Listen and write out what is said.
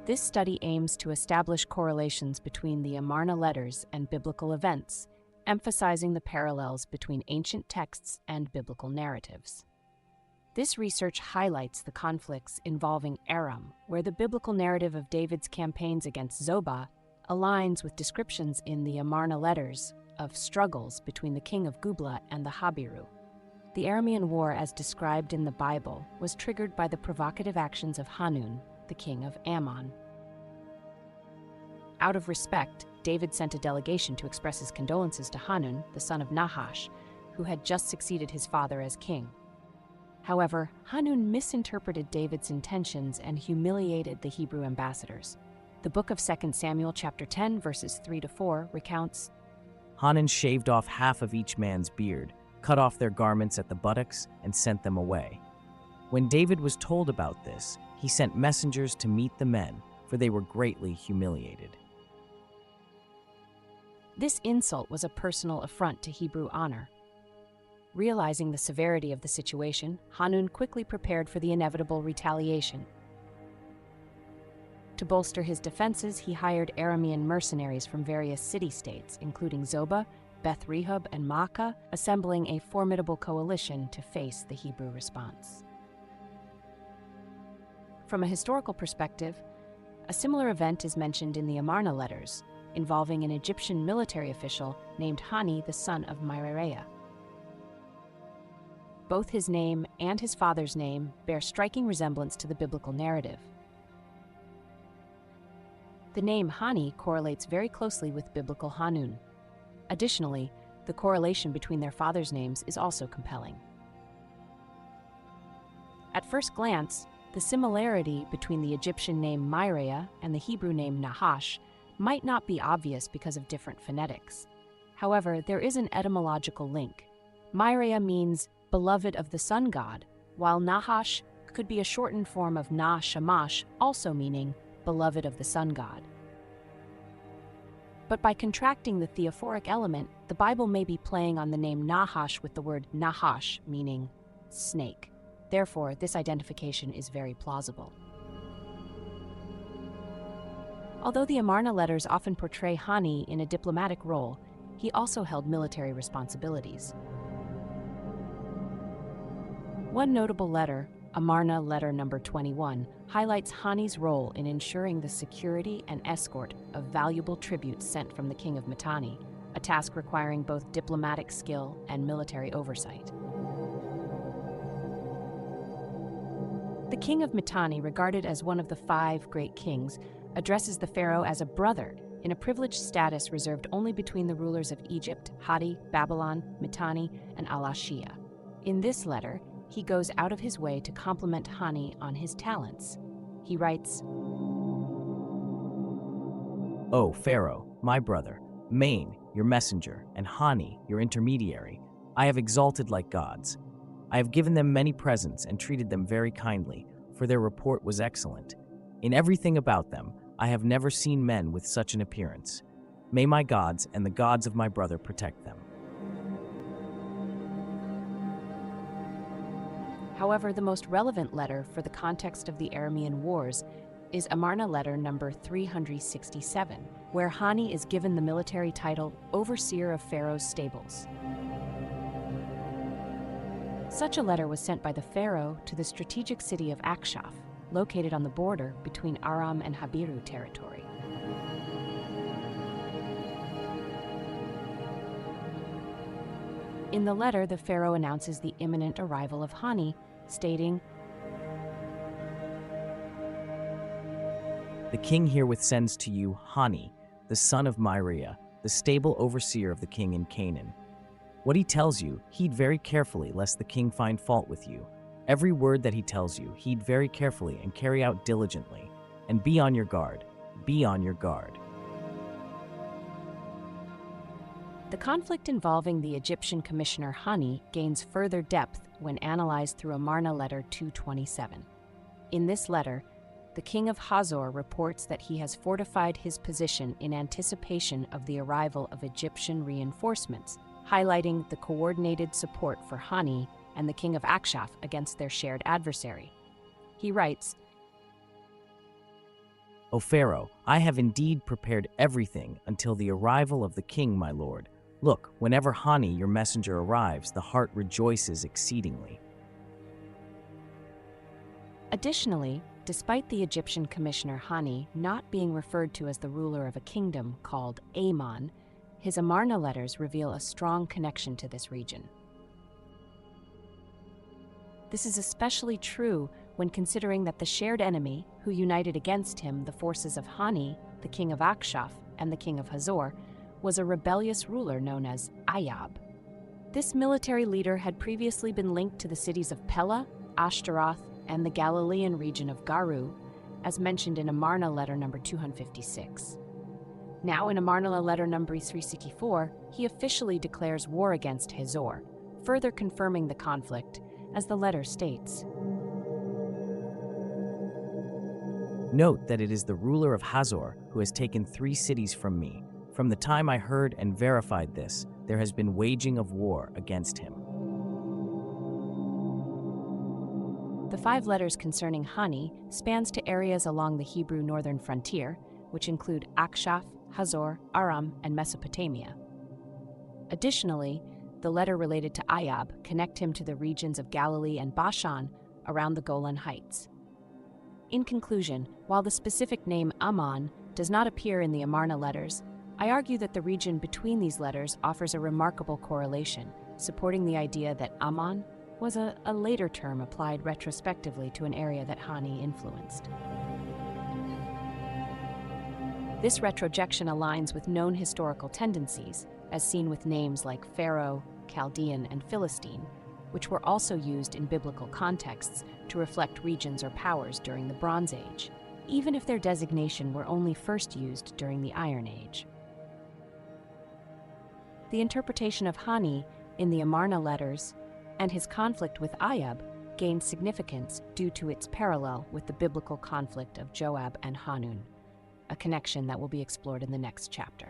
This study aims to establish correlations between the Amarna Letters and biblical events, emphasizing the parallels between ancient texts and biblical narratives. This research highlights the conflicts involving Aram, where the biblical narrative of David's campaigns against Zobah aligns with descriptions in the Amarna Letters of struggles between the king of Gubla and the Habiru. The Aramean War, as described in the Bible, was triggered by the provocative actions of Hanun, the king of Ammon. Out of respect, David sent a delegation to express his condolences to Hanun, the son of Nahash, who had just succeeded his father as king. However, Hanun misinterpreted David's intentions and humiliated the Hebrew ambassadors. The book of 2 Samuel chapter 10, verses 3-4 recounts, Hanun shaved off half of each man's beard, cut off their garments at the buttocks, and sent them away. When David was told about this, he sent messengers to meet the men, for they were greatly humiliated. This insult was a personal affront to Hebrew honor. Realizing the severity of the situation, Hanun quickly prepared for the inevitable retaliation. To bolster his defenses, he hired Aramean mercenaries from various city-states, including Zobah, Beth Rehob, and Maacah, assembling a formidable coalition to face the Hebrew response. From a historical perspective, a similar event is mentioned in the Amarna Letters, involving an Egyptian military official named Hani, the son of Myreia. Both his name and his father's name bear striking resemblance to the biblical narrative. The name Hani correlates very closely with biblical Hanun. Additionally, the correlation between their fathers' names is also compelling. At first glance, the similarity between the Egyptian name Myreia and the Hebrew name Nahash might not be obvious because of different phonetics. However, there is an etymological link. Myreia means beloved of the sun god, while Nahash could be a shortened form of Na Shamash, also meaning beloved of the sun god. But by contracting the theophoric element, the Bible may be playing on the name Nahash with the word Nahash, meaning snake. Therefore, this identification is very plausible. Although the Amarna Letters often portray Hani in a diplomatic role, he also held military responsibilities. One notable letter, Amarna Letter number 21, highlights Hani's role in ensuring the security and escort of valuable tributes sent from the king of Mitanni, a task requiring both diplomatic skill and military oversight. The king of Mitanni, regarded as one of the 5 great kings, addresses the pharaoh as a brother, in a privileged status reserved only between the rulers of Egypt, Hatti, Babylon, Mitanni, and Al-Ashiyah. In this letter, he goes out of his way to compliment Hani on his talents. He writes, O Pharaoh, my brother, Main, your messenger, and Hani, your intermediary, I have exalted like gods. I have given them many presents and treated them very kindly, for their report was excellent. In everything about them, I have never seen men with such an appearance. May my gods and the gods of my brother protect them. However, the most relevant letter for the context of the Aramean Wars is Amarna Letter number 367, where Hani is given the military title Overseer of Pharaoh's Stables. Such a letter was sent by the pharaoh to the strategic city of Akshaf, located on the border between Aram and Habiru territory. In the letter, the pharaoh announces the imminent arrival of Hani, stating, The king herewith sends to you Hani, the son of Myreia, the stable overseer of the king in Canaan. What he tells you, heed very carefully, lest the king find fault with you. Every word that he tells you, heed very carefully and carry out diligently. And be on your guard. Be on your guard. The conflict involving the Egyptian commissioner Hani gains further depth when analyzed through Amarna Letter 227. In this letter, the king of Hazor reports that he has fortified his position in anticipation of the arrival of Egyptian reinforcements, highlighting the coordinated support for Hani and the king of Akshaf against their shared adversary. He writes, O Pharaoh, I have indeed prepared everything until the arrival of the king, my lord. Look, whenever Hani, your messenger, arrives, the heart rejoices exceedingly. Additionally, despite the Egyptian commissioner Hani not being referred to as the ruler of a kingdom called Amon, his Amarna letters reveal a strong connection to this region. This is especially true when considering that the shared enemy who united against him the forces of Hani, the king of Akshaf, and the king of Hazor, was a rebellious ruler known as Ayab. This military leader had previously been linked to the cities of Pella, Ashtaroth, and the Galilean region of Garu, as mentioned in Amarna letter number 256. Now in Amarna letter number 364, he officially declares war against Hazor, further confirming the conflict, as the letter states. Note that it is the ruler of Hazor who has taken 3 cities from me. From the time I heard and verified this, there has been waging of war against him. The 5 letters concerning Hani spans to areas along the Hebrew northern frontier, which include Akshaf, Hazor, Aram, and Mesopotamia. Additionally, the letter related to Ayab connect him to the regions of Galilee and Bashan around the Golan Heights. In conclusion, while the specific name Amon does not appear in the Amarna letters, I argue that the region between these letters offers a remarkable correlation, supporting the idea that Amon was a later term applied retrospectively to an area that Hani influenced. This retrojection aligns with known historical tendencies, as seen with names like Pharaoh, Chaldean, and Philistine, which were also used in biblical contexts to reflect regions or powers during the Bronze Age, even if their designation were only first used during the Iron Age. The interpretation of Hani in the Amarna letters and his conflict with Ayab gained significance due to its parallel with the biblical conflict of Joab and Hanun, a connection that will be explored in the next chapter.